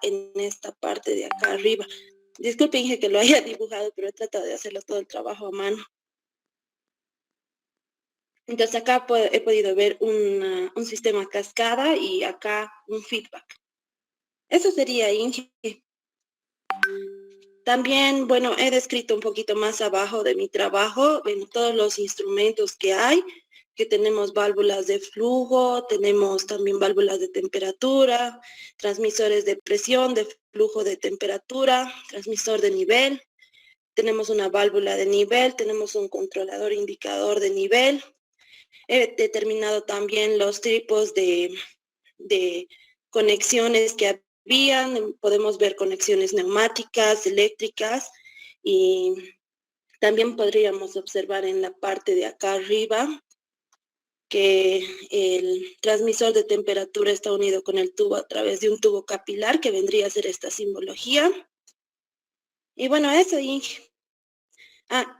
en esta parte de acá arriba. Disculpe, Inge, que lo haya dibujado, pero he tratado de hacerlo todo el trabajo a mano. Entonces acá he podido ver un sistema cascada y acá un feedback. Eso sería, Inge. También, bueno, he descrito un poquito más abajo de mi trabajo, en todos los instrumentos que hay, que tenemos válvulas de flujo, tenemos también válvulas de temperatura, transmisores de presión, de flujo de temperatura, transmisor de nivel, tenemos una válvula de nivel, tenemos un controlador indicador de nivel. He determinado también los tipos de conexiones que habían. Podemos ver conexiones neumáticas, eléctricas, y también podríamos observar en la parte de acá arriba que el transmisor de temperatura está unido con el tubo a través de un tubo capilar, que vendría a ser esta simbología. Y bueno, eso, Inge.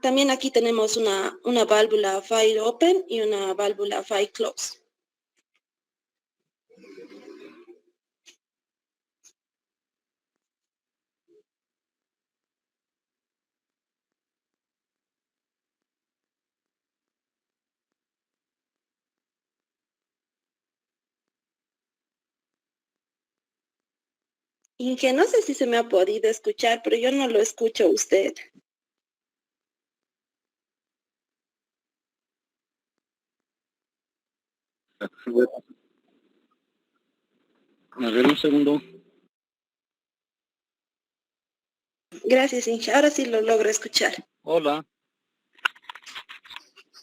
También aquí tenemos una válvula Fire Open y una válvula Fire Close. Inge, no sé si se me ha podido escuchar, pero yo no lo escucho a usted. A ver, un segundo. Gracias, Inge. Ahora sí lo logro escuchar. Hola.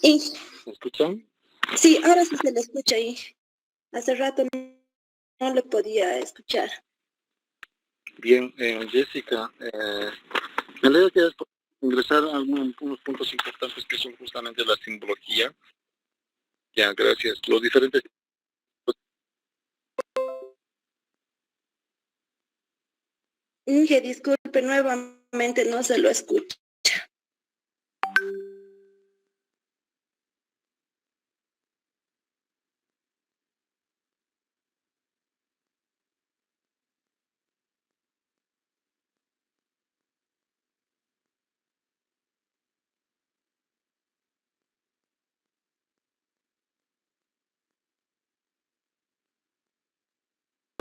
Inge. ¿Me escuchan? Sí, ahora sí se le escucha, Inge. Hace rato no le podía escuchar. Bien, Jessica, me alegra que hayas ingresar a unos puntos importantes que son justamente la simbología. Ya, gracias. Los diferentes... Inge, disculpe, nuevamente no se lo escucha.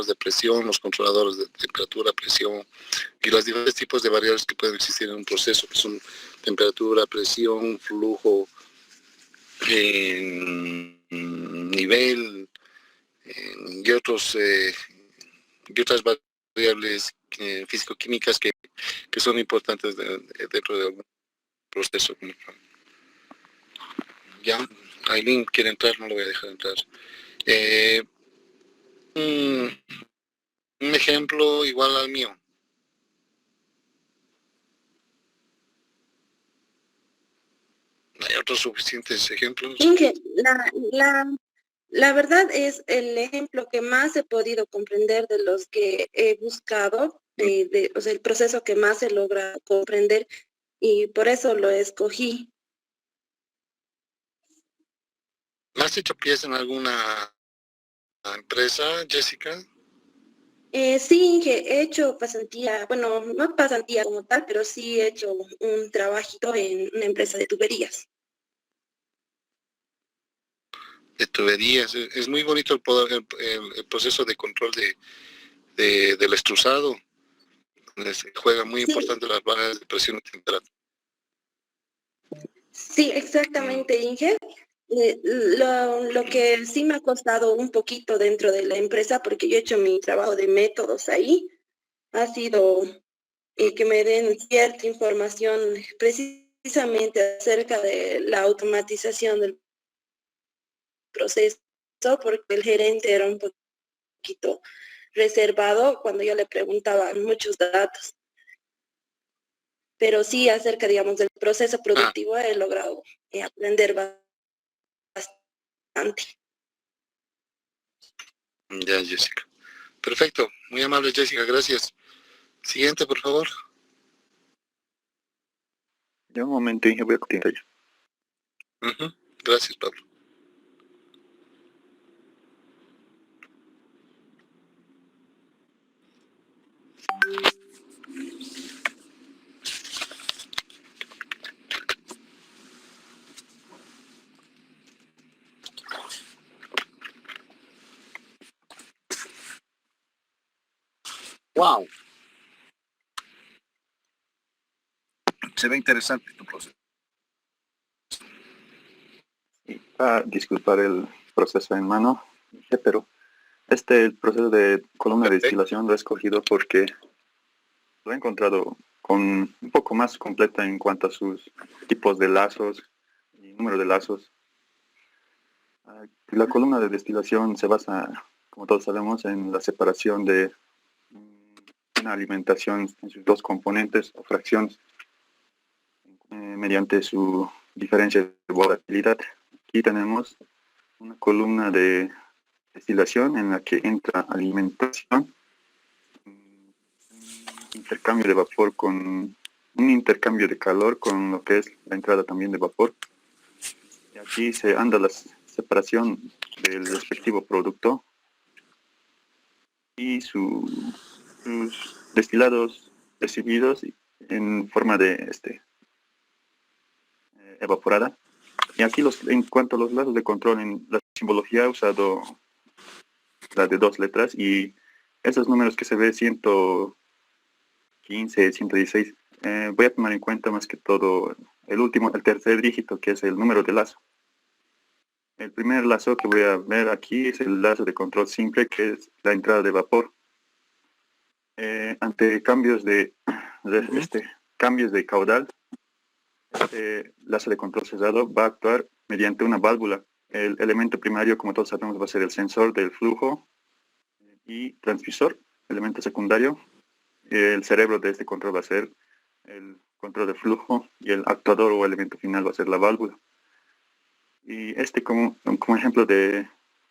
de presión, los controladores de temperatura, presión y los diferentes tipos de variables que pueden existir en un proceso, que son temperatura, presión, flujo, nivel y otras variables físico-químicas que son importantes dentro de algún proceso. Ya, Aileen quiere entrar, no lo voy a dejar entrar. Un ejemplo igual al mío. ¿Hay otros suficientes ejemplos? Inge, la verdad es el ejemplo que más he podido comprender de los que he buscado, o sea, el proceso que más he logrado comprender, y por eso lo escogí. ¿Has hecho pies en alguna empresa, Jessica? Sí, Inge, he hecho pasantía, bueno, no pasantía como tal, pero sí he hecho un trabajito en una empresa de tuberías. De tuberías. Es muy bonito el proceso de control del extrusado. Juega muy importante las barras de presión y temperatura. Sí, exactamente, Inge. Lo que sí me ha costado un poquito dentro de la empresa, porque yo he hecho mi trabajo de métodos ahí, ha sido que me den cierta información precisamente acerca de la automatización del proceso, porque el gerente era un poquito reservado cuando yo le preguntaba muchos datos. Pero sí, acerca, digamos, del proceso productivo he logrado aprender bastante. Ya, Jessica. Perfecto. Muy amable, Jessica. Gracias. Siguiente, por favor. Ya un momento, Inge, voy a continuar yo. Gracias, Pablo. Wow. Se ve interesante tu proceso. Y para disculpar el proceso en mano, pero el proceso de columna de destilación lo he escogido porque lo he encontrado con un poco más completa en cuanto a sus tipos de lazos y número de lazos. La columna de destilación se basa, como todos sabemos, en la separación de una alimentación en sus dos componentes o fracciones mediante su diferencia de volatilidad. Aquí tenemos una columna de destilación en la que entra alimentación, intercambio de vapor con un intercambio de calor con lo que es la entrada también de vapor. Y aquí se anda la separación del respectivo producto y sus destilados recibidos en forma de evaporada. Y aquí en cuanto a los lazos de control, en la simbología he usado la de 2 letras y esos números que se ve 115, 116, voy a tomar en cuenta más que todo el tercer dígito, que es el número de lazo. El primer lazo que voy a ver aquí es el lazo de control simple, que es la entrada de vapor. Ante cambios cambios de caudal, lazo de control cerrado va a actuar mediante una válvula. El elemento primario, como todos sabemos, va a ser el sensor del flujo y transmisor. Elemento secundario, el cerebro de este control va a ser el control de flujo y el actuador o elemento final va a ser la válvula. Y como ejemplo de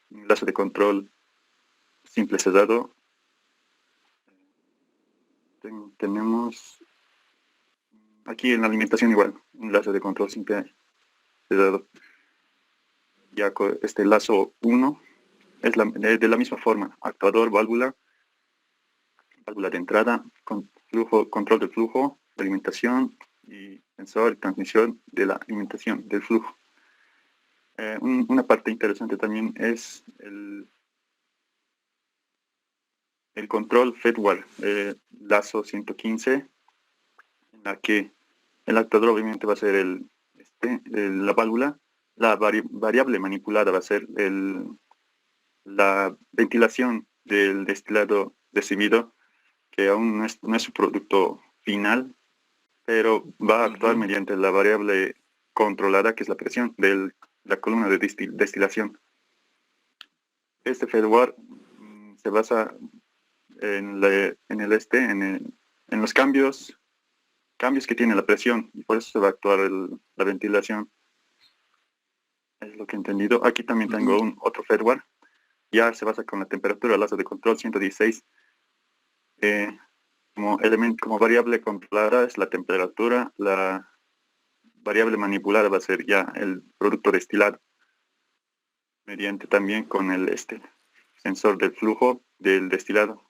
lazo de control simple cerrado, tenemos aquí en la alimentación igual, un lazo de control simple cerrado. Ya con este lazo 1 es de la misma forma, actuador, válvula de entrada, control del flujo, de alimentación y sensor y transmisión de la alimentación del flujo. Una parte interesante también es el control FedWare, lazo 115, en la que el actuador obviamente va a ser la válvula, la variable manipulada va a ser la ventilación del destilado recibido, que aún no es su producto final, pero va a actuar mediante la variable controlada, que es la presión de la columna de destilación. Este FedWare se basa en los cambios que tiene la presión, y por eso se va a actuar la ventilación. Es lo que he entendido. Aquí también tengo otro firmware. Ya se basa con la temperatura, lazo de control 116. Como variable controlada es la temperatura. La variable manipulada va a ser ya el producto destilado, mediante también con el sensor del flujo del destilado.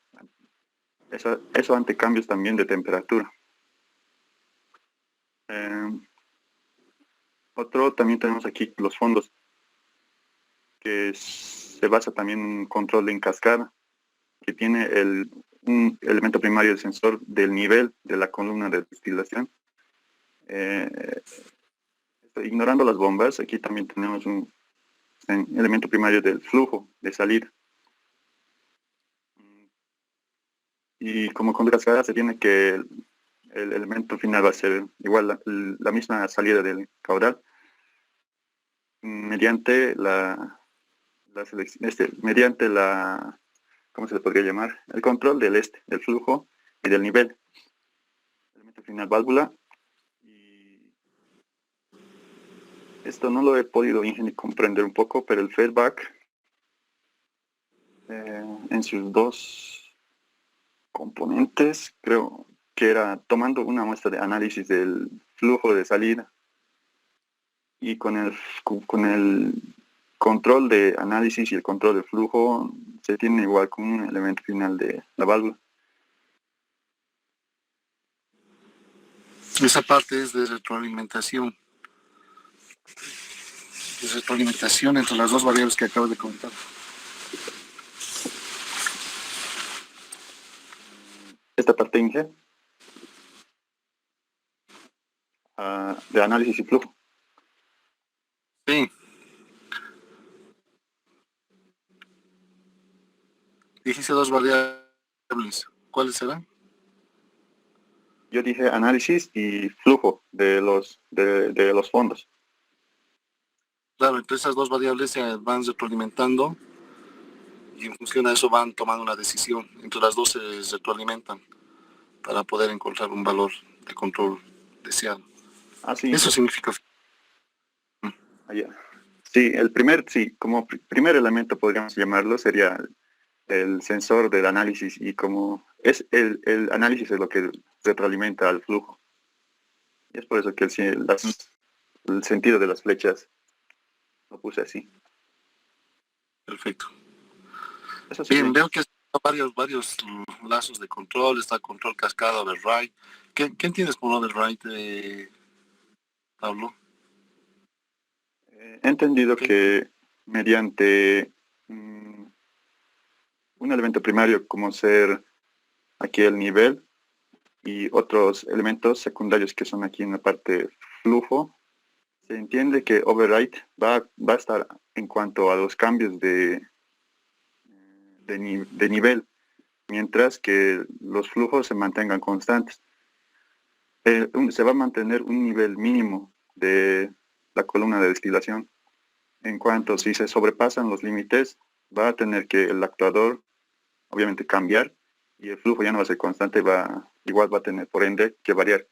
Eso ante cambios también de temperatura. También tenemos aquí los fondos, que se basa también en un control en cascada, que tiene un elemento primario del sensor del nivel de la columna de destilación. Ignorando las bombas, aquí también tenemos un elemento primario del flujo de salida. Y como con cascada se tiene que el elemento final va a ser igual la misma salida del caudal, mediante ¿cómo se le podría llamar? El control del flujo y del nivel. Elemento final válvula. Y esto no lo he podido comprender un poco, pero el feedback en sus dos componentes, creo que era tomando una muestra de análisis del flujo de salida y con el control de análisis y el control de flujo se tiene igual con un elemento final de la válvula. Esa parte es de retroalimentación. De retroalimentación entre las dos variables que acabo de comentar. esta parte, Inge, de análisis y flujo. Sí. Dijiste dos variables. ¿Cuáles serán? Yo dije análisis y flujo de los fondos. Claro, entonces esas dos variables se van retroalimentando y en función a eso van tomando una decisión. Entre las dos se retroalimentan para poder encontrar un valor de control deseado. Así. Eso significa. Allá. Sí, sí, como primer elemento podríamos llamarlo, sería el sensor del análisis, y como es el análisis es lo que retroalimenta al flujo. Y es por eso que el sentido de las flechas lo puse así. Perfecto. Eso sí. Bien, veo que hay varios lazos de control, está control cascada, override. ¿Qué entiendes por override, Pablo? He entendido que mediante un elemento primario como ser aquí el nivel y otros elementos secundarios que son aquí en la parte flujo, se entiende que override va a estar en cuanto a los cambios de nivel, mientras que los flujos se mantengan constantes. Se va a mantener un nivel mínimo de la columna de destilación. En cuanto si se sobrepasan los límites, va a tener que el actuador obviamente cambiar, y el flujo ya no va a ser constante, igual va a tener por ende que variar.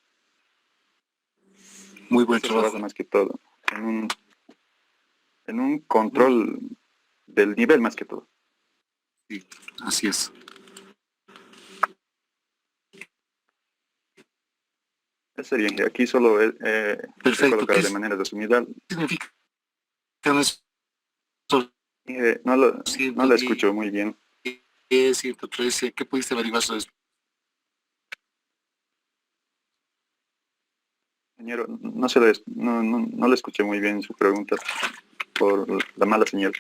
Muy buen Eso trabajo. se basa más que todo en un control del nivel más que todo. Sí, así es. Eso sería, aquí solo Perfecto. colocar de manera resumida. ¿Qué significa eso? No lo escucho muy bien. 113, ¿qué pudiste averiguar sobre eso? Señor, no le escuché muy bien su pregunta por la mala señal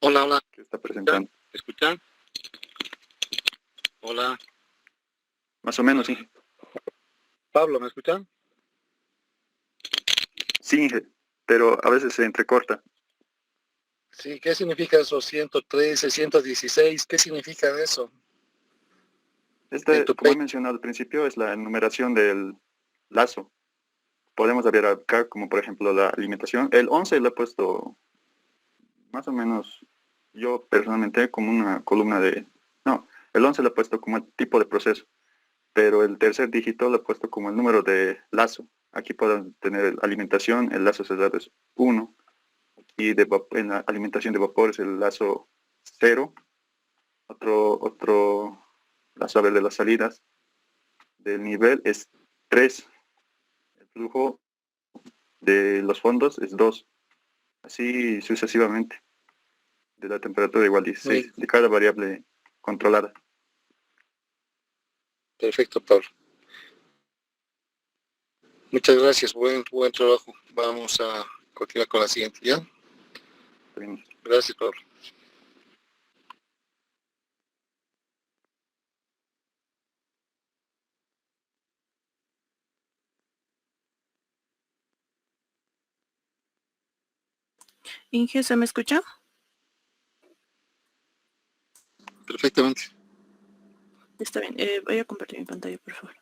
Hola. que está presentando. ¿Me escuchan? Hola. Más o menos, sí. Pablo, ¿me escuchan? Sí, pero a veces se entrecorta. Sí, ¿qué significa eso? 113, 116, ¿qué significa eso? Como he mencionado al principio, es la enumeración del lazo. Podemos ver acá como por ejemplo la alimentación. El 11 lo he puesto más o menos yo personalmente como una columna de... No, el 11 lo he puesto como el tipo de proceso, pero el tercer dígito lo he puesto como el número de lazo. Aquí pueden tener alimentación, el lazo cerrado es 1, y en la alimentación de vapor es el lazo 0, otro lazo a ver de las salidas del nivel es 3, el flujo de los fondos es 2, así sucesivamente. De la temperatura igual 16, de cada variable controlada. Perfecto, Pablo. Muchas gracias, buen trabajo. Vamos a continuar con la siguiente, ¿ya? Bien. Gracias, Pablo. Inge, ¿se me escucha? Perfectamente. Está bien, voy a compartir mi pantalla, por favor.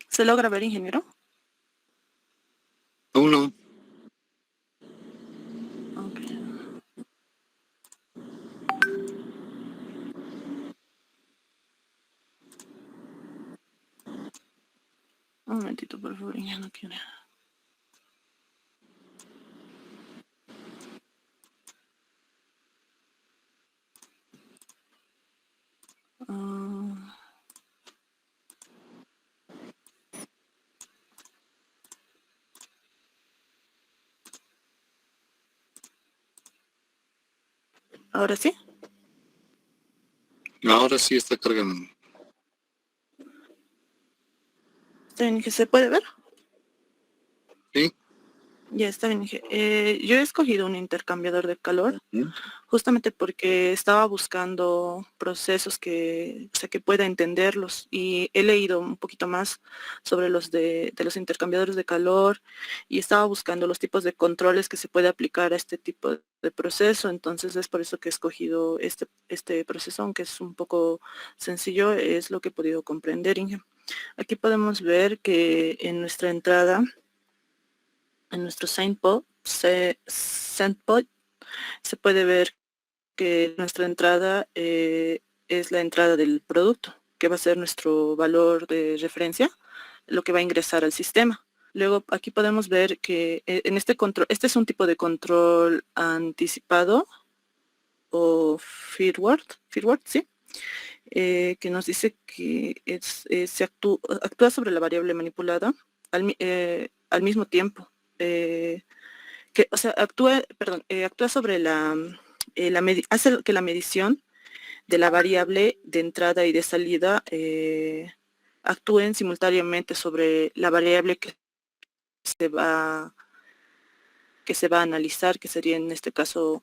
¿Se logra ver, ingeniero? Aún no. Okay. Un momentito, por favor, ya no quiero. ¿Ahora sí? Ahora sí está cargando. ¿Está bien, que se puede ver? ¿Sí? Ya está bien. Yo he escogido un intercambiador de calor justamente porque estaba buscando procesos que, o sea, que pueda entenderlos, y he leído un poquito más sobre los de los intercambiadores de calor, y estaba buscando los tipos de controles que se puede aplicar a este tipo de proceso. Entonces es por eso que he escogido este proceso, aunque es un poco sencillo, es lo que he podido comprender, Inge. Aquí podemos ver que en nuestra entrada, en nuestro SendPod, se puede ver que nuestra entrada es la entrada del producto, que va a ser nuestro valor de referencia, lo que va a ingresar al sistema. Luego aquí podemos ver que en este control, este es un tipo de control anticipado o feedward, sí, que nos dice que se actúa sobre la variable manipulada al mismo tiempo. O sea, actúa sobre hace que la medición de la variable de entrada y de salida actúen simultáneamente sobre la variable se va a analizar, que sería en este caso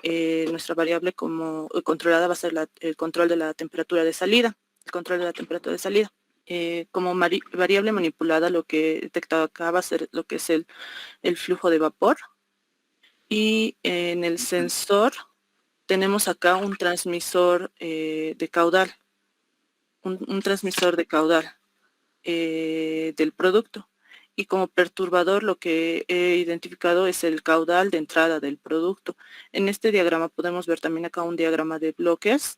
nuestra variable como controlada va a ser el control de la temperatura de salida, como variable manipulada, lo que he detectado acá va a ser lo que es el flujo de vapor. Y en el sensor tenemos acá un transmisor de caudal, un transmisor de caudal del producto. Y como perturbador lo que he identificado es el caudal de entrada del producto. En este diagrama podemos ver también acá un diagrama de bloques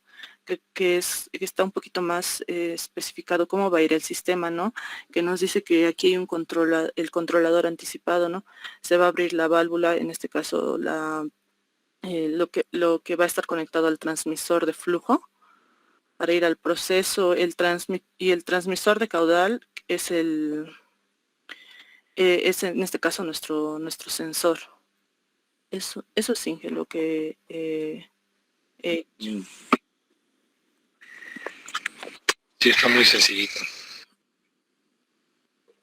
que está un poquito más especificado cómo va a ir el sistema, ¿no? Que nos dice que aquí hay el controlador anticipado, ¿no? Se va a abrir la válvula, en este caso lo que va a estar conectado al transmisor de flujo para ir al proceso. Y el transmisor de caudal es en este caso nuestro sensor. Eso sí, lo que he hecho. Sí, está muy sencillito.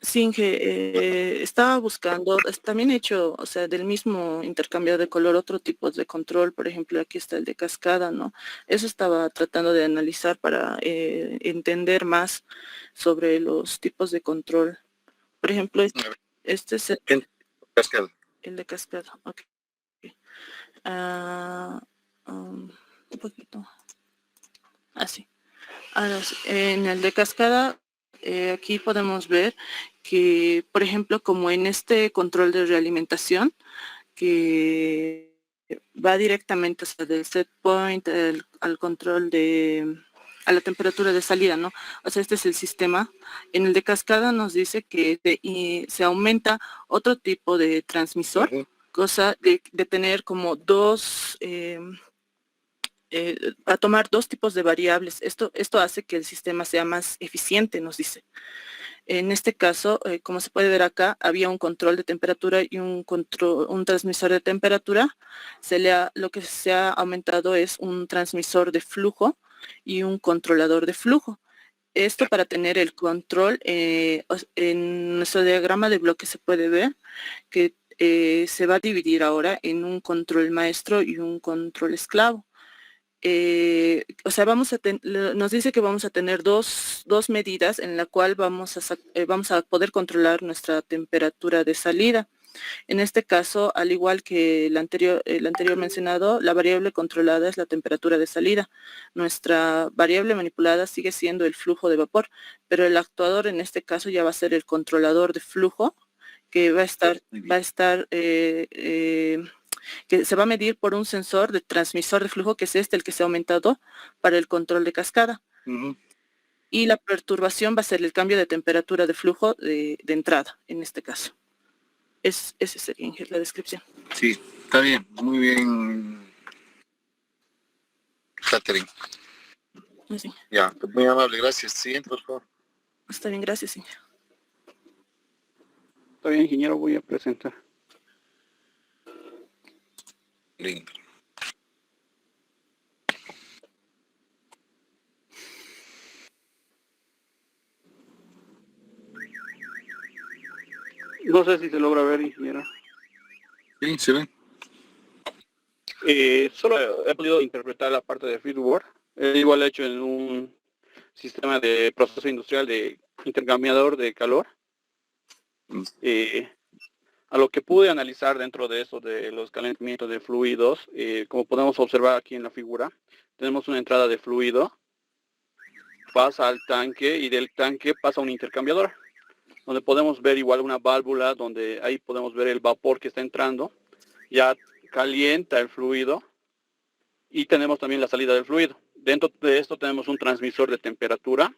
Sí, estaba buscando, también he hecho, o sea, del mismo intercambio de color, otro tipo de control. Por ejemplo, aquí está el de cascada, ¿no? Eso estaba tratando de analizar para entender más sobre los tipos de control. Por ejemplo, este es Cascada. el de cascada. Ok. Un poquito. Así. Ahora, en el de cascada, aquí podemos ver que, por ejemplo, como en este control de realimentación, que va directamente del set point al control a la temperatura de salida, ¿no? O sea, este es el sistema. En el de cascada nos dice que se aumenta otro tipo de transmisor, cosa de tener como a tomar dos tipos de variables. Esto hace que el sistema sea más eficiente, nos dice. En este caso, como se puede ver acá, había un control de temperatura y un transmisor de temperatura. Lo que se ha aumentado es un transmisor de flujo y un controlador de flujo. Esto para tener el control, en nuestro diagrama de bloque se puede ver que se va a dividir ahora en un control maestro y un control esclavo. O sea, nos dice que vamos a tener dos medidas en la cual vamos a poder controlar nuestra temperatura de salida. En este caso, al igual que el anterior mencionado, la variable controlada es la temperatura de salida. Nuestra variable manipulada sigue siendo el flujo de vapor, pero el actuador en este caso ya va a ser el controlador de flujo, que va a estar que se va a medir por un sensor de transmisor de flujo, que es el que se ha aumentado para el control de cascada. Y la perturbación va a ser el cambio de temperatura de flujo de entrada, en este caso. Ese sería la descripción. Sí, está bien, muy bien, Catherine. Sí. Ya, muy amable, gracias. Siguiente, por favor. Está bien, gracias, señor. Está bien, ingeniero, voy a presentar. Lindo. No sé si se logra ver, ingeniero. Sí, se ven. Solo he podido interpretar la parte de feedword. Igual he hecho en un sistema de proceso industrial de intercambiador de calor. A lo que pude analizar dentro de eso de los calentamientos de fluidos, como podemos observar aquí en la figura, tenemos una entrada de fluido, pasa al tanque y del tanque pasa a un intercambiador, donde podemos ver igual una válvula, donde ahí podemos ver el vapor que está entrando, ya calienta el fluido y tenemos también la salida del fluido. Dentro de esto tenemos un transmisor de temperatura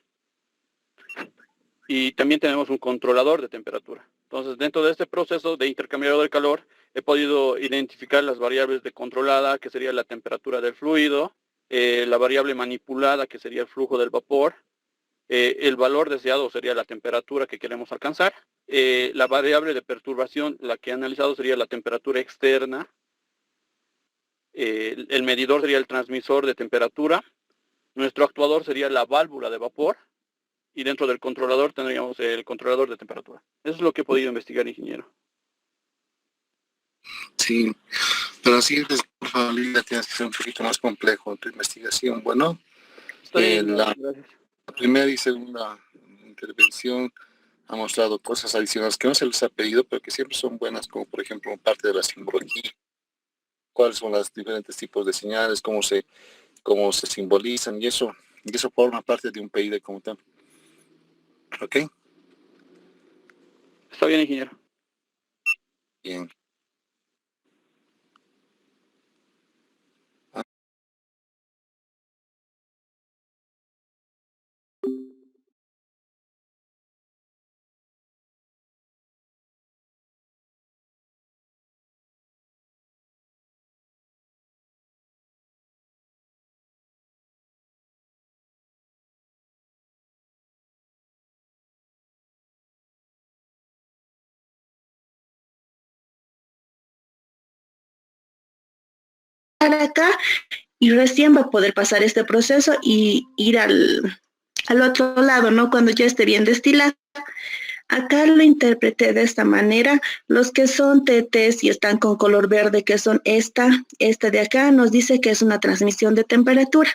y también tenemos un controlador de temperatura. Entonces, dentro de este proceso de intercambiador de calor, he podido identificar las variables de controlada, que sería la temperatura del fluido, la variable manipulada, que sería el flujo del vapor, el valor deseado sería la temperatura que queremos alcanzar, la variable de perturbación, la que he analizado sería la temperatura externa, el medidor sería el transmisor de temperatura, nuestro actuador sería la válvula de vapor, y dentro del controlador tendríamos el controlador de temperatura. Eso es lo que he podido investigar, ingeniero. Sí, pero así por favor, Lidia, tienes que ser un poquito más complejo en tu investigación. Bueno, la primera y segunda intervención ha mostrado cosas adicionales que no se les ha pedido, pero que siempre son buenas, como por ejemplo parte de la simbología, cuáles son los diferentes tipos de señales, cómo se simbolizan, y eso forma parte de un PID como tal. ¿Ok? Está bien, ingeniero. Bien. Acá y recién va a poder pasar este proceso y ir al otro lado, ¿no? Cuando ya esté bien destilado. Acá lo interpreté de esta manera. Los que son TTs y están con color verde, que son esta de acá, nos dice que es una transmisión de temperatura.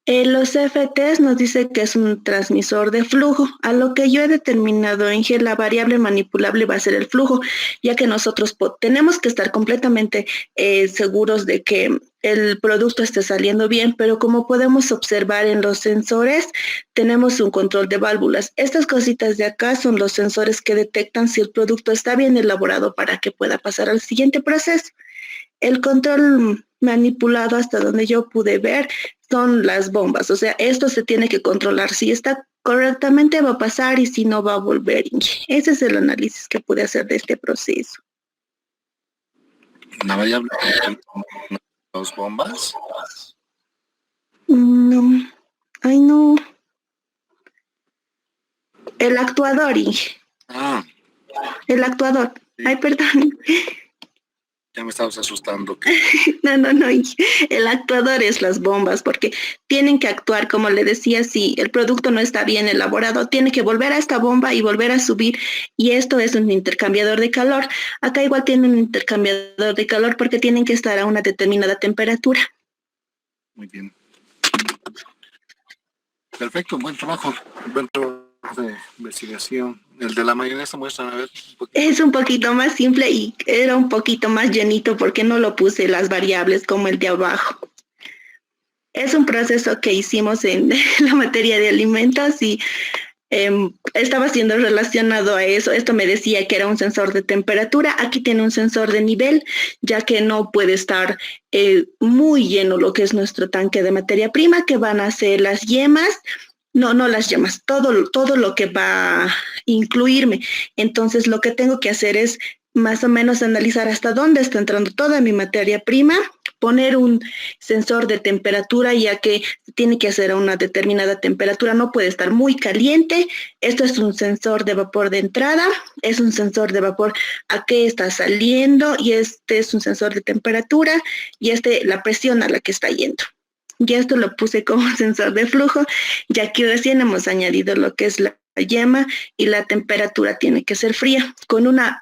Los FTs nos dice que es un transmisor de flujo. A lo que yo he determinado en G, la variable manipulable va a ser el flujo, ya que nosotros tenemos que estar completamente seguros de que el producto esté saliendo bien, pero como podemos observar en los sensores, tenemos un control de válvulas. Estas cositas de acá son los sensores que detectan si el producto está bien elaborado para que pueda pasar al siguiente proceso. El control manipulado, hasta donde yo pude ver, son las bombas. O sea, esto se tiene que controlar. Si está correctamente va a pasar y si no va a volver. Ese es el análisis que pude hacer de este proceso. ¿La variable de las bombas? No. Ay, no. El actuador, Inge. Ah. El actuador. Sí. Ay, perdón. Ya me estabas asustando. No, el actuador es las bombas, porque tienen que actuar, como le decía, si el producto no está bien elaborado, tiene que volver a esta bomba y volver a subir, y esto es un intercambiador de calor. Acá igual tienen un intercambiador de calor porque tienen que estar a una determinada temperatura. Muy bien. Perfecto, buen trabajo. Buen trabajo de investigación. El de la mayonesa, muestran a ver. Es un poquito más simple y era un poquito más llenito porque no lo puse las variables como el de abajo. Es un proceso que hicimos en la materia de alimentos y estaba siendo relacionado a eso. Esto me decía que era un sensor de temperatura. Aquí tiene un sensor de nivel, ya que no puede estar muy lleno lo que es nuestro tanque de materia prima, que van a ser las yemas. No las yemas, todo lo que va a incluirme. Entonces lo que tengo que hacer es más o menos analizar hasta dónde está entrando toda mi materia prima, poner un sensor de temperatura, ya que tiene que hacer a una determinada temperatura, no puede estar muy caliente. Esto es un sensor de vapor de entrada, es un sensor de vapor a qué está saliendo, y este es un sensor de temperatura, y la presión a la que está yendo. Ya esto lo puse como sensor de flujo, ya que recién hemos añadido lo que es la yema y la temperatura tiene que ser fría.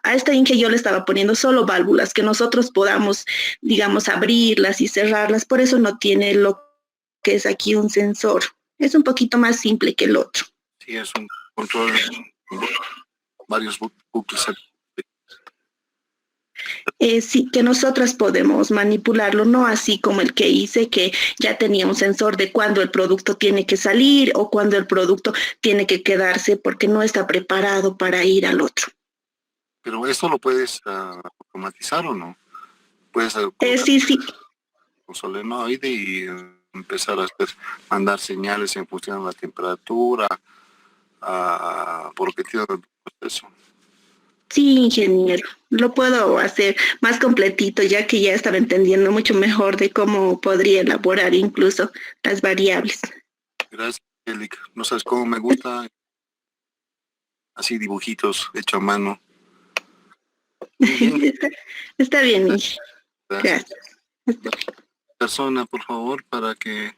A esta Inge yo le estaba poniendo solo válvulas que nosotros podamos, digamos, abrirlas y cerrarlas, por eso no tiene lo que es aquí un sensor. Es un poquito más simple que el otro. Sí, es un control, varios bucles. Sí, que nosotras podemos manipularlo, no así como el que hice, que ya tenía un sensor de cuándo el producto tiene que salir o cuándo el producto tiene que quedarse porque no está preparado para ir al otro. Pero esto lo puedes automatizar o no? Puedes Sí, sí. un solenoide y empezar a mandar señales en función de la temperatura, por lo que tiene el proceso. Sí, ingeniero, lo puedo hacer más completito ya que ya estaba entendiendo mucho mejor de cómo podría elaborar incluso las variables. Gracias, Angélica. No sabes cómo me gusta así dibujitos hechos a mano. Bien, Está bien, Inge. gracias. Gracias. Persona, por favor, para que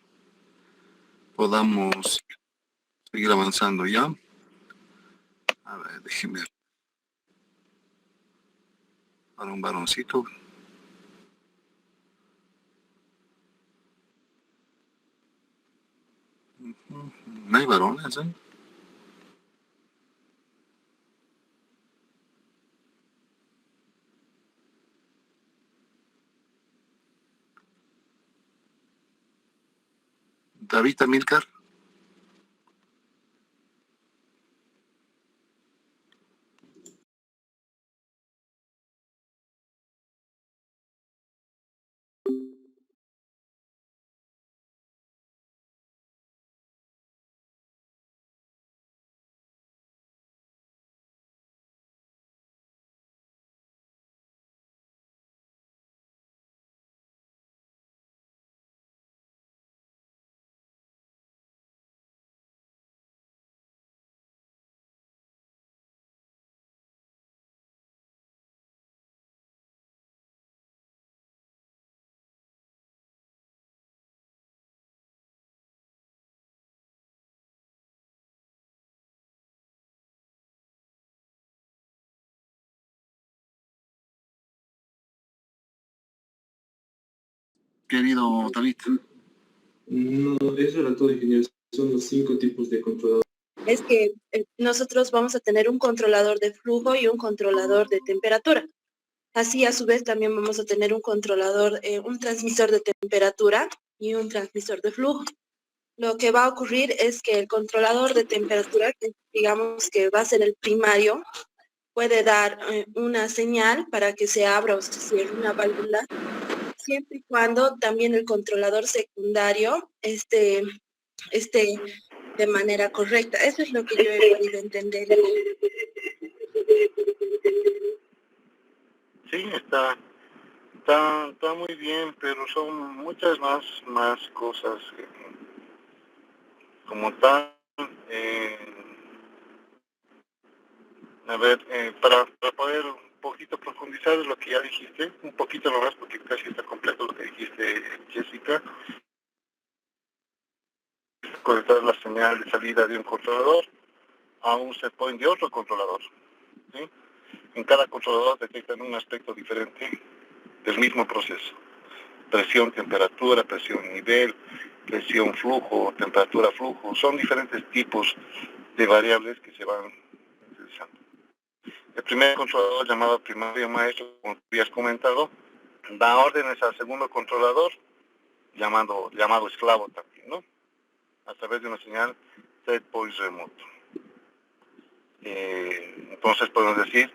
podamos seguir avanzando, ¿ya? A ver, déjeme. Para un varoncito. No hay varones, ¿eh? David Amilcar. Querido David. No, eso era todo, ingeniero. Son los 5 tipos de controladores. Es que nosotros vamos a tener un controlador de flujo y un controlador de temperatura. Así, a su vez, también vamos a tener un controlador, un transmisor de temperatura y un transmisor de flujo. Lo que va a ocurrir es que el controlador de temperatura, que digamos que va a ser el primario, puede dar una señal para que se abra o se cierre una válvula, siempre y cuando también el controlador secundario esté de manera correcta. Eso es lo que yo he podido entender. Sí, está muy bien, pero son muchas más cosas. Como tal, a ver, para poder un poquito profundizar en lo que ya dijiste, un poquito nomás, porque casi está completo lo que dijiste, Jessica. Conectar la señal de salida de un controlador a un set point de otro controlador, ¿sí? En cada controlador detectan un aspecto diferente del mismo proceso. Presión, temperatura, presión, nivel, presión, flujo, temperatura, flujo. Son diferentes tipos de variables que se van utilizando. El primer controlador, llamado primario maestro, como habías comentado, da órdenes al segundo controlador, llamado esclavo también, ¿no? A través de una señal set point remoto. Entonces podemos decir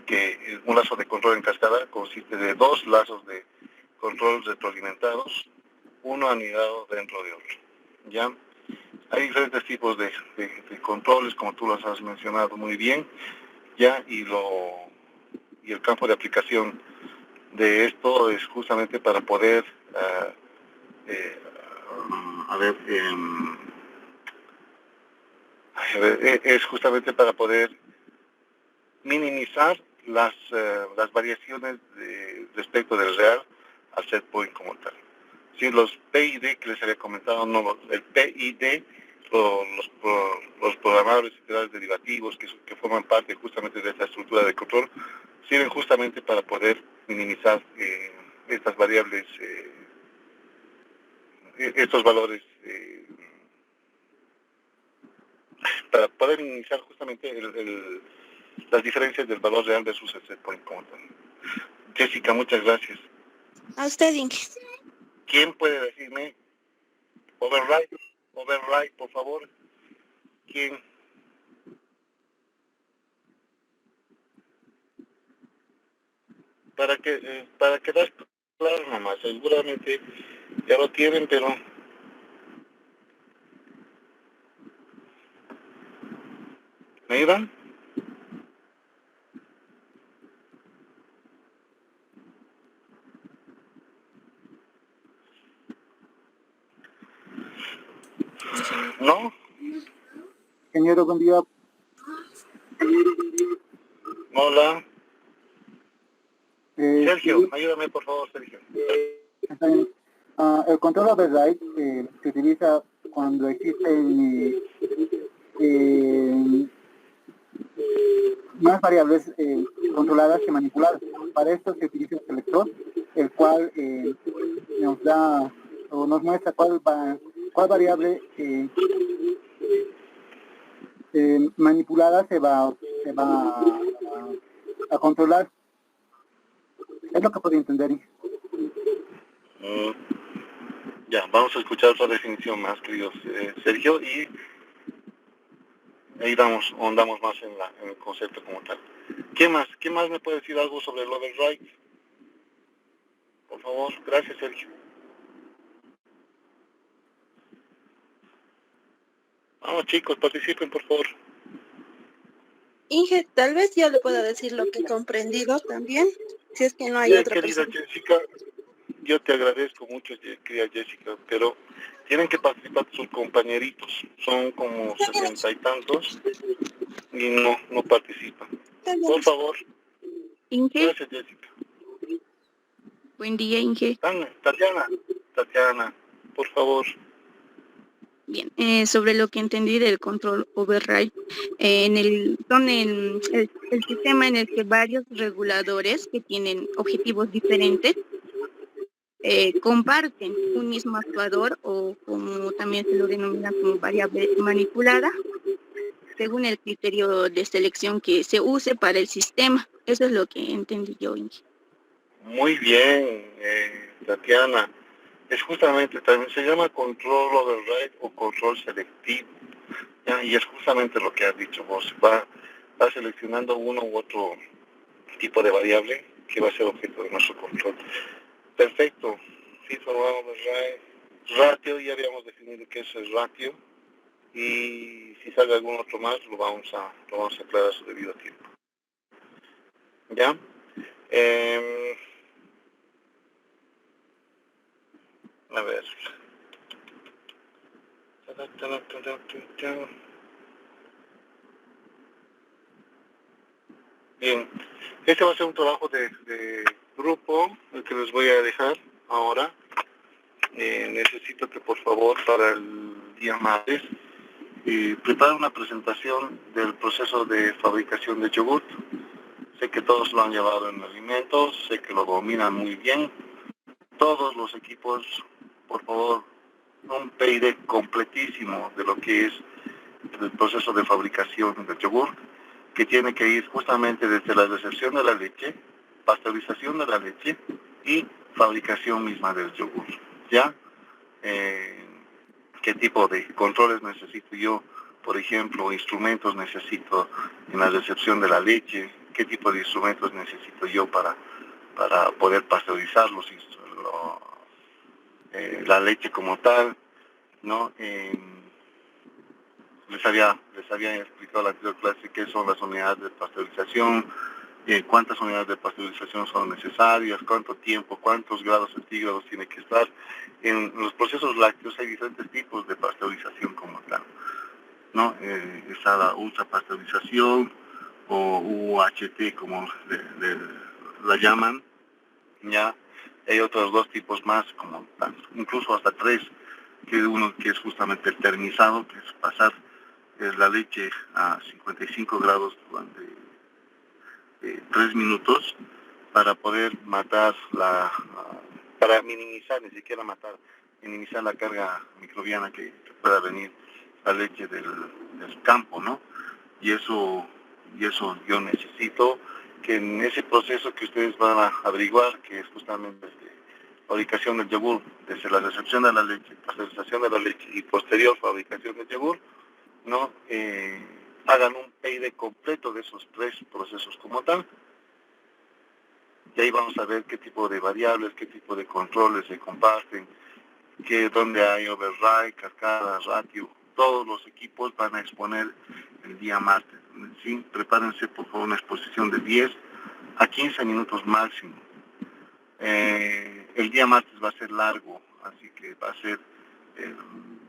que un lazo de control en cascada consiste de 2 lazos de control retroalimentados, uno anidado dentro de otro. ¿Ya? Hay diferentes tipos de controles, como tú los has mencionado muy bien, ¿ya? Y el campo de aplicación de esto es justamente para poder, es justamente para poder minimizar las variaciones respecto del real al set point como tal. Si los PID que les había comentado, no, el PID los programables integrales derivativos que forman parte justamente de esta estructura de control, sirven justamente para poder minimizar estas variables, estos valores, para poder minimizar justamente las diferencias del valor real versus el set point como tal. Jessica, muchas gracias. A usted, Inge. ¿Quién puede decirme override, por favor? ¿Quién? Para quedar claro nomás, seguramente ya lo tienen, pero ¿me iban? ¿No? Ingeniero, buen día. Hola. Sergio, Sí, ayúdame por favor, Sergio. está bien. El control override se utiliza cuando existen más variables controladas que manipuladas. Para esto se utiliza un selector, el cual nos da o nos muestra cuál variable manipulada se va a controlar. Es lo que puedo entender. Ya, vamos a escuchar otra definición más, queridos Sergio, y ahí ahondamos más en el concepto como tal. ¿Qué más me puede decir algo sobre el override? Por favor, gracias, Sergio. Vamos, chicos, participen, por favor. Inge, tal vez yo le pueda decir lo que he comprendido también, si es que no hay Bien, otra querida persona. Jessica, yo te agradezco mucho, querida Jessica, pero tienen que participar sus compañeritos. Son como 60 y tantos y no participan. Por favor. Inge, Gracias, Jessica. buen día, Inge. Tatiana, por favor. Bien, sobre lo que entendí del control override, son el sistema en el que varios reguladores que tienen objetivos diferentes comparten un mismo actuador, o como también se lo denomina como variable manipulada, según el criterio de selección que se use para el sistema. Eso es lo que entendí yo, Inge. Muy bien, Tatiana. Es justamente, también se llama control override o control selectivo. ¿Ya? Y es justamente lo que has dicho vos. Va seleccionando uno u otro tipo de variable que va a ser objeto de nuestro control. Perfecto. Fit for override. Ratio, ya habíamos definido qué es el ratio. Y si sale algún otro más, lo vamos a aclarar a su debido tiempo. ¿Ya? A ver. Bien, este va a ser un trabajo de grupo, el que les voy a dejar ahora. Necesito que por favor para el día martes preparen una presentación del proceso de fabricación de yogurt. Sé que todos lo han llevado en alimentos, sé que lo dominan muy bien. Todos los equipos, por favor, un PID completísimo de lo que es el proceso de fabricación del yogur, que tiene que ir justamente desde la recepción de la leche, pasteurización de la leche y fabricación misma del yogur. ¿Ya? ¿Qué tipo de controles necesito yo? Por ejemplo, instrumentos necesito en la recepción de la leche. ¿Qué tipo de instrumentos necesito yo para poder pasteurizar la leche como tal? ¿No? Les había explicado en la anterior clase qué son las unidades de pasteurización, cuántas unidades de pasteurización son necesarias, cuánto tiempo, cuántos grados centígrados tiene que estar. En los procesos lácteos hay diferentes tipos de pasteurización como tal, ¿no? Está la ultrapasteurización o UHT como la llaman, ¿ya? Hay otros dos tipos más, como incluso hasta tres, que uno que es justamente el termizado, que es pasar la leche a 55 grados durante 3 minutos para poder matar para minimizar, ni siquiera matar, minimizar la carga microbiana que pueda venir la leche del campo, ¿no? Y eso yo necesito que en ese proceso que ustedes van a averiguar, que es justamente fabricación del yogur, desde la recepción de la leche, pasteurización de la leche y posterior fabricación del yogur, ¿no? Hagan un PID completo de esos 3 procesos como tal. Y ahí vamos a ver qué tipo de variables, qué tipo de controles se comparten, dónde hay override, cascada, ratio. Todos los equipos van a exponer el día martes. ¿Sí? Prepárense por favor una exposición de 10 a 15 minutos máximo. El día martes va a ser largo, así que va a ser,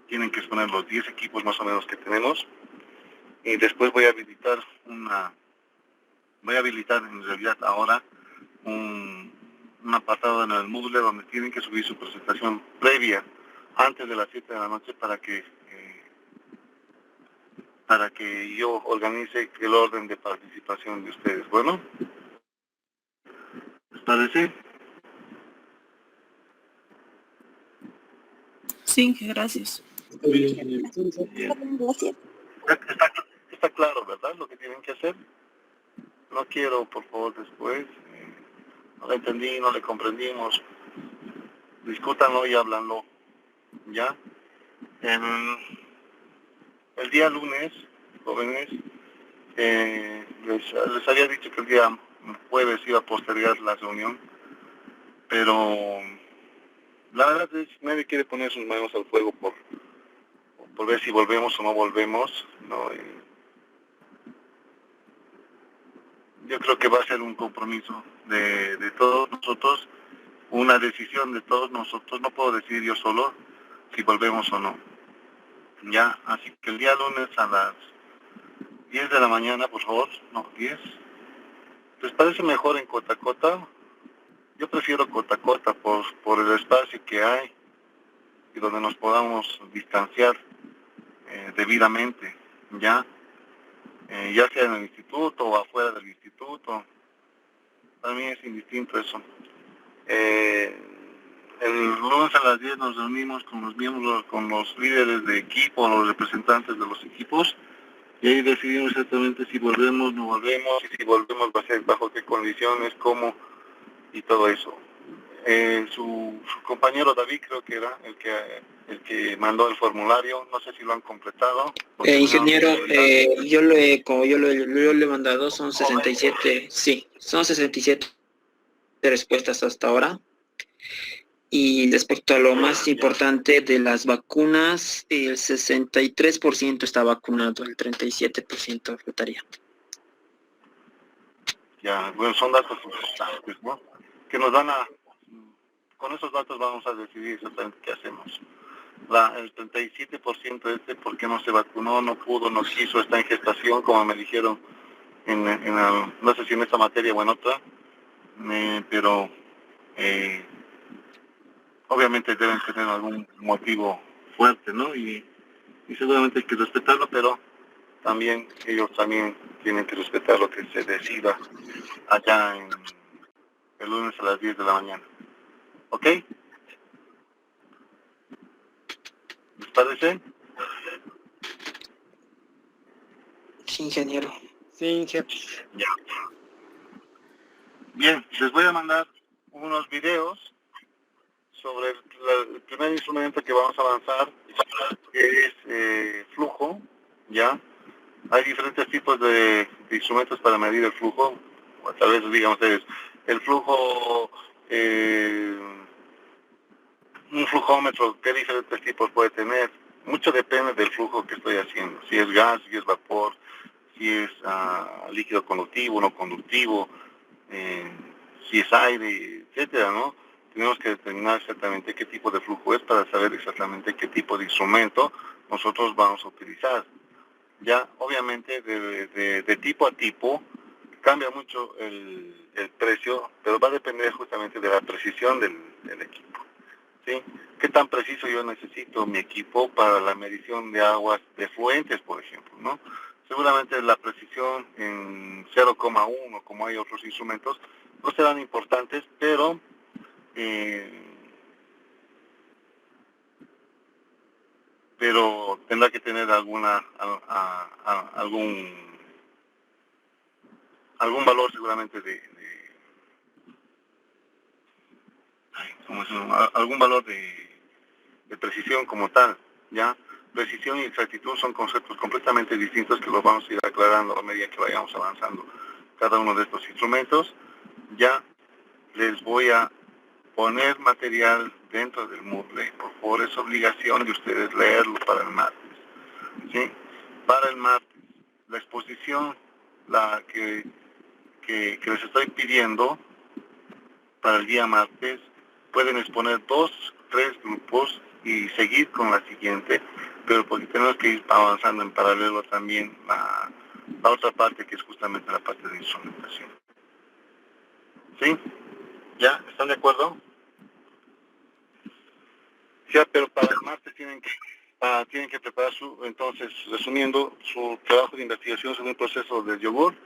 tienen que exponer los 10 equipos más o menos que tenemos. Y después voy a habilitar en realidad ahora un apartado en el Moodle donde tienen que subir su presentación previa antes de las 7 de la noche para que yo organice el orden de participación de ustedes. Bueno, ¿les parece? Sí, gracias. Está bien, ingeniero. Bien. Gracias. Está claro, ¿verdad? Lo que tienen que hacer. No quiero, por favor, después, no le entendí, no le comprendimos. Discútanlo y háblanlo, ¿ya? El día lunes, jóvenes, les había dicho que el día jueves iba a postergar la reunión, pero la verdad es que nadie quiere poner sus manos al fuego por ver si volvemos o no volvemos, ¿no? Yo creo que va a ser un compromiso de todos nosotros, una decisión de todos nosotros. No puedo decidir yo solo si volvemos o no. Ya, así que el día lunes a las 10 de la mañana, por favor, no, 10. ¿Les parece mejor en Cotacota? Yo prefiero Cotacota por el espacio que hay y donde nos podamos distanciar debidamente, ¿ya? Ya sea en el instituto o afuera del instituto. Para mí es indistinto eso. El lunes a las 10 nos reunimos con los miembros, con los líderes de equipo, los representantes de los equipos, y ahí decidimos exactamente si volvemos, no volvemos, y si volvemos va a ser bajo qué condiciones, cómo, y todo eso. Su compañero David creo que era el que mandó el formulario, no sé si lo han completado. Ingeniero, yo le he mandado, son 67, sí, son 67 respuestas hasta ahora. Y respecto a lo más importante de las vacunas, el 63% está vacunado, el 37% faltaría. Ya, bueno, son datos importantes, ¿no? Que nos van con esos datos vamos a decidir exactamente qué hacemos. El 37% ¿por qué no se vacunó, no pudo, no quiso, está en gestación, como me dijeron, no sé si en esta materia o en otra, pero obviamente deben tener algún motivo fuerte, ¿no? Y seguramente hay que respetarlo, pero también ellos también tienen que respetar lo que se decida allá el lunes a las 10 de la mañana. ¿Ok? ¿Les parece? Sí, ingeniero. Sí, ingeniero. Ya. Bien, les voy a mandar unos videos sobre el primer instrumento que vamos a avanzar, que es flujo, ¿ya? Hay diferentes tipos de instrumentos para medir el flujo, o tal vez digan ustedes, el flujo, un flujómetro, ¿qué diferentes tipos puede tener? Mucho depende del flujo que estoy haciendo, si es gas, si es vapor, si es líquido conductivo, no conductivo, si es aire, etcétera, ¿no? Tenemos que determinar exactamente qué tipo de flujo es para saber exactamente qué tipo de instrumento nosotros vamos a utilizar. Ya, obviamente, de tipo a tipo, cambia mucho el precio, pero va a depender justamente de la precisión del equipo, ¿sí? qué tan preciso yo necesito mi equipo para la medición de aguas de fuentes, por ejemplo, ¿no? Seguramente la precisión en 0,1, como hay otros instrumentos, no serán importantes, pero tendrá que tener algún valor seguramente algún valor de precisión como tal, ¿ya? Precisión y exactitud son conceptos completamente distintos que los vamos a ir aclarando a medida que vayamos avanzando cada uno de estos instrumentos. Ya les voy a poner material dentro del Moodle. Por favor, es obligación de ustedes leerlo para el martes, ¿sí? Para el martes, la exposición que les estoy pidiendo para el día martes, pueden exponer 2, 3 grupos y seguir con la siguiente, pero porque tenemos que ir avanzando en paralelo también la otra parte, que es justamente la parte de instrumentación. ¿Sí? ¿Ya? ¿Están de acuerdo? Ya, pero para el martes tienen que preparar entonces, resumiendo, su trabajo de investigación sobre un proceso del yogur,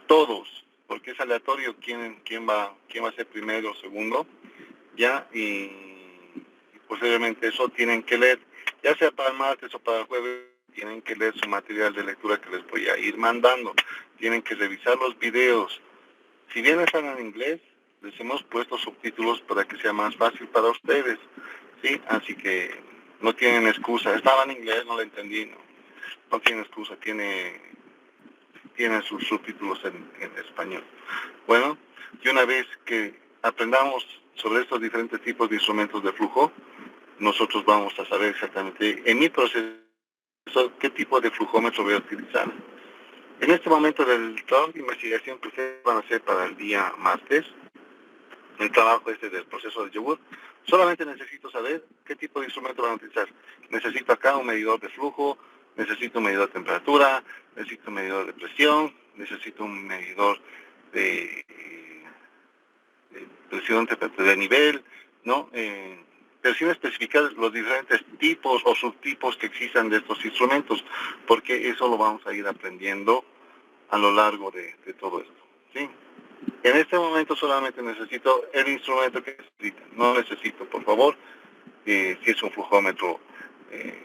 todos, porque es aleatorio quién va a ser primero o segundo, ya, y posiblemente eso tienen que leer, ya sea para el martes o para el jueves, tienen que leer su material de lectura que les voy a ir mandando, tienen que revisar los videos. Si bien están en inglés, les hemos puesto subtítulos para que sea más fácil para ustedes, ¿sí? Así que no tienen excusa. Estaba en inglés, no lo entendí, no tienen excusa, tienen sus subtítulos en español. Bueno, y una vez que aprendamos sobre estos diferentes tipos de instrumentos de flujo, nosotros vamos a saber exactamente en mi proceso qué tipo de flujómetro voy a utilizar. En este momento del trabajo de investigación que ustedes van a hacer para el día martes, el trabajo del proceso de yogur, solamente necesito saber qué tipo de instrumento van a utilizar. Necesito acá un medidor de flujo, necesito un medidor de temperatura, necesito un medidor de presión, necesito un medidor de presión de nivel, ¿no? Pero sin especificar los diferentes tipos o subtipos que existan de estos instrumentos, porque eso lo vamos a ir aprendiendo a lo largo de todo esto, ¿sí? En este momento solamente necesito el instrumento que necesitan. No necesito, por favor, si es un flujómetro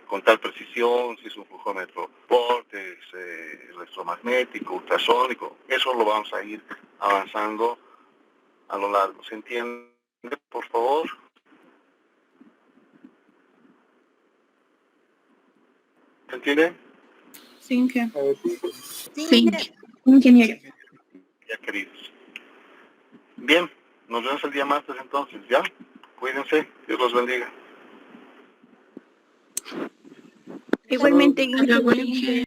con tal precisión, si es un flujómetro vortex, electromagnético, ultrasónico. Eso lo vamos a ir avanzando a lo largo. ¿Se entiende, por favor? ¿Se entiende? Sí, Sí, ingeniero. Ya, queridos. Bien, nos vemos el día martes entonces, ¿ya? Cuídense, Dios los bendiga. Igualmente,